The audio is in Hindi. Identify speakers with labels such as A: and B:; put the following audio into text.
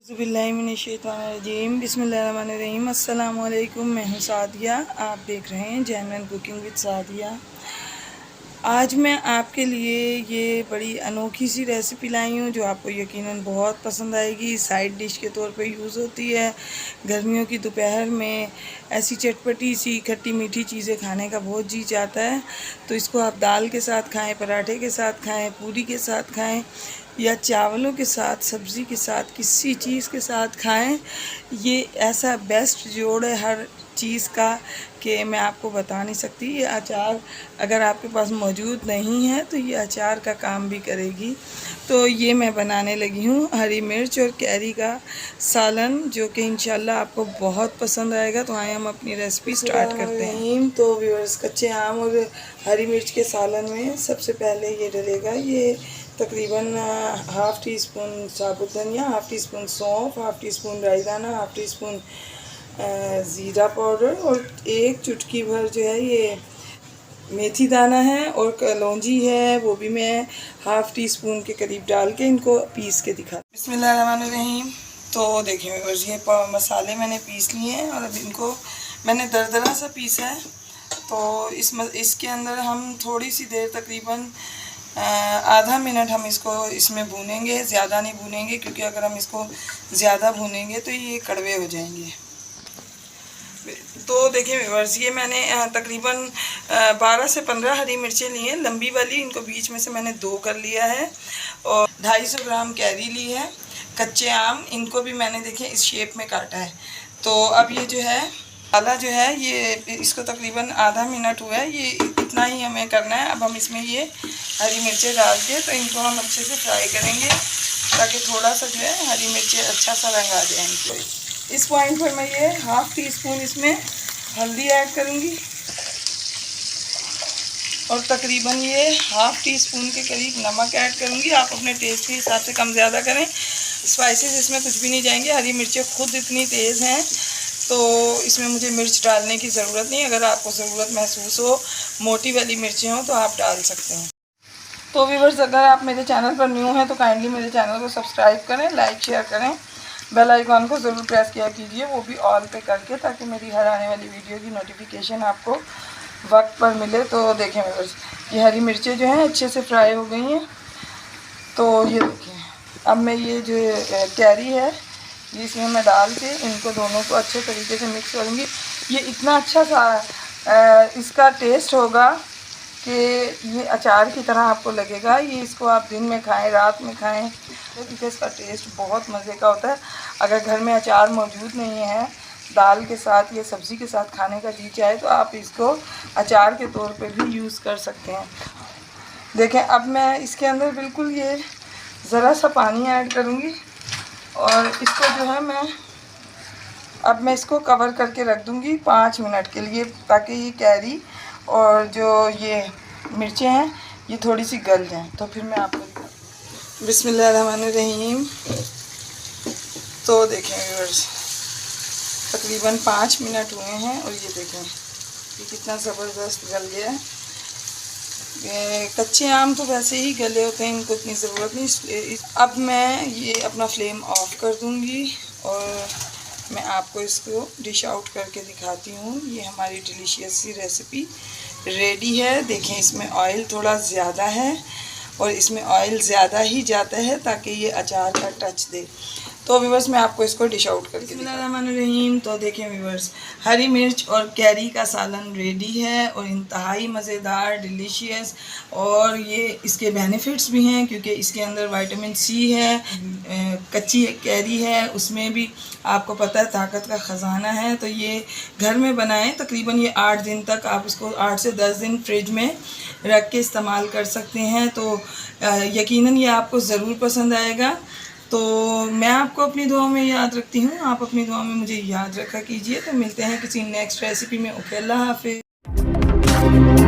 A: बिस्मिल्लाहिर्रहमानिर्रहीम बिस्मिल्लाहिर्रहमानिर्रहीम अस्सलाम वालेकुम। मैं हूँ सादिया, आप देख रहे हैं जैनरल कुकिंग विद सादिया। आज मैं आपके लिए ये बड़ी अनोखी सी रेसिपी लाई हूँ जो आपको यकीनन बहुत पसंद आएगी। साइड डिश के तौर पे यूज़ होती है। गर्मियों की दोपहर में ऐसी चटपटी सी खट्टी मीठी चीज़ें खाने का बहुत जी चाहता है, तो इसको आप दाल के साथ खाएं, पराठे के साथ खाएं, पूरी के साथ खाएं या चावलों के साथ, सब्ज़ी के साथ, किसी चीज़ के साथ खाएं। ये ऐसा बेस्ट जोड़ है हर चीज़ का कि मैं आपको बता नहीं सकती। ये अचार अगर आपके पास मौजूद नहीं है तो ये अचार का काम भी करेगी। तो ये मैं बनाने लगी हूँ हरी मिर्च और कैरी का सालन, जो कि इंशाल्लाह आपको बहुत पसंद आएगा। तो आए हम अपनी रेसिपी स्टार्ट करते हैं। तो व्यूअर्स, कच्चे आम और हरी मिर्च के सालन में सबसे पहले ये डलेगा, ये तकरीबन हाफ़ टी स्पून साबुत धनिया, हाफ़ टी स्पून सौंफ, हाफ़ टी स्पून राई दाना, हाफ़ टी स्पून ज़ीरा पाउडर और एक चुटकी भर जो है ये मेथी दाना है, और कलौंजी है, वो भी मैं हाफ़ टी स्पून के करीब डाल के इनको पीस के दिखा। बिस्मिल्लाहिर्रहमानिर्रहीम। तो देखिए बस ये मसाले मैंने पीस लिए हैं और अब इनको मैंने दरदरा सा पीसा है। तो इसके अंदर हम थोड़ी सी देर तकरीबन आधा मिनट हम इसको इसमें भूनेंगे, ज़्यादा नहीं भूनेंगे क्योंकि अगर हम इसको ज़्यादा भूनेंगे तो ये कड़वे हो जाएंगे। तो देखिए व्यूअर्स, ये मैंने तकरीबन 12 से 15 हरी मिर्चें ली हैं, लंबी वाली। इनको बीच में से मैंने 2 कर लिया है, और 250 ग्राम कैरी ली है। कच्चे आम, इनको भी मैंने देखिए इस शेप में काटा है। तो अब ये जो है मसाला जो है ये इसको तकरीबन आधा मिनट हुआ है, ये इतना ही हमें करना है। अब हम इसमें ये हरी मिर्चें डाल के तो इनको हम अच्छे से फ्राई करेंगे ताकि थोड़ा सा जो है हरी मिर्चें अच्छा सा रंग आ जाए इनको। इस पॉइंट पर मैं ये हाफ़ टी स्पून इसमें हल्दी ऐड करूँगी और तकरीबन ये हाफ़ टी स्पून के करीब नमक ऐड करूँगी। आप अपने टेस्ट के हिसाब से कम ज़्यादा करें। स्पाइसेस इसमें कुछ भी नहीं जाएंगे, हरी मिर्चें खुद इतनी तेज़ हैं तो इसमें मुझे मिर्च डालने की ज़रूरत नहीं। अगर आपको ज़रूरत महसूस हो, मोटी वाली मिर्चें हों, तो आप डाल सकते हैं। तो व्यूअर्स, अगर आप मेरे चैनल पर न्यू हैं तो काइंडली मेरे चैनल को सब्सक्राइब करें, लाइक शेयर करें, बेल आइकॉन को ज़रूर प्रेस किया कीजिए, वो भी ऑल पे करके, ताकि मेरी हर आने वाली वीडियो की नोटिफिकेशन आपको वक्त पर मिले। तो देखें व्यूअर्स, ये हरी मिर्चें जो हैं अच्छे से फ्राई हो गई हैं। तो ये देखें, अब मैं ये जो कैरी है ये इसमें मैं डाल के इनको दोनों को अच्छे तरीके से मिक्स करूँगी। ये इतना अच्छा सा इसका टेस्ट होगा कि ये अचार की तरह आपको लगेगा। ये इसको आप दिन में खाएं, रात में खाएं, क्योंकि इसका टेस्ट बहुत मज़े का होता है। अगर घर में अचार मौजूद नहीं है, दाल के साथ या सब्ज़ी के साथ खाने का जी चाहे तो आप इसको अचार के तौर पे भी यूज़ कर सकते हैं। देखें, अब मैं इसके अंदर बिल्कुल ये ज़रा सा पानी ऐड करूँगी और इसको जो है अब मैं इसको कवर करके रख दूँगी 5 मिनट के लिए, ताकि ये कैरी और जो ये मिर्चें हैं ये थोड़ी सी गल जाएं। तो फिर मैं आपको बिस्मिल्लाहिर्रहमानिर्रहीम। तो देखें व्यूअर्स, तकरीबन 5 मिनट हुए हैं और ये देखें ये कितना ज़बरदस्त गल गया है। कच्चे आम तो वैसे ही गले होते हैं, इनको इतनी ज़रूरत नहीं। अब मैं ये अपना फ्लेम ऑफ कर दूँगी और मैं आपको इसको डिश आउट करके दिखाती हूँ। ये हमारी डिलीशियस सी रेसिपी रेडी है। देखें, इसमें ऑयल थोड़ा ज़्यादा है और इसमें ऑयल ज़्यादा ही जाता है ताकि ये अचार का टच दे। तो व्यूअर्स, मैं आपको इसको डिश आउट करके बिस्मिल्लाहिर्रहमानिर्रहीम। तो देखें व्यूअर्स, हरी मिर्च और कैरी का सालन रेडी है और इंतहाई मज़ेदार, डिलीशियस, और ये इसके बेनिफिट्स भी हैं क्योंकि इसके अंदर विटामिन सी है, कच्ची कैरी है, उसमें भी आपको पता है ताकत का ख़जाना है। तो ये घर में बनाएं, तकरीबन ये 8 दिन तक आप इसको 8 से 10 दिन फ्रिज में रख के इस्तेमाल कर सकते हैं। तो यकीनन ये आपको ज़रूर पसंद आएगा। तो मैं आपको अपनी दुआ में याद रखती हूँ, आप अपनी दुआ में मुझे याद रखा कीजिए। तो मिलते हैं किसी नेक्स्ट रेसिपी में। ओके, अल्लाह हाफ़िज़।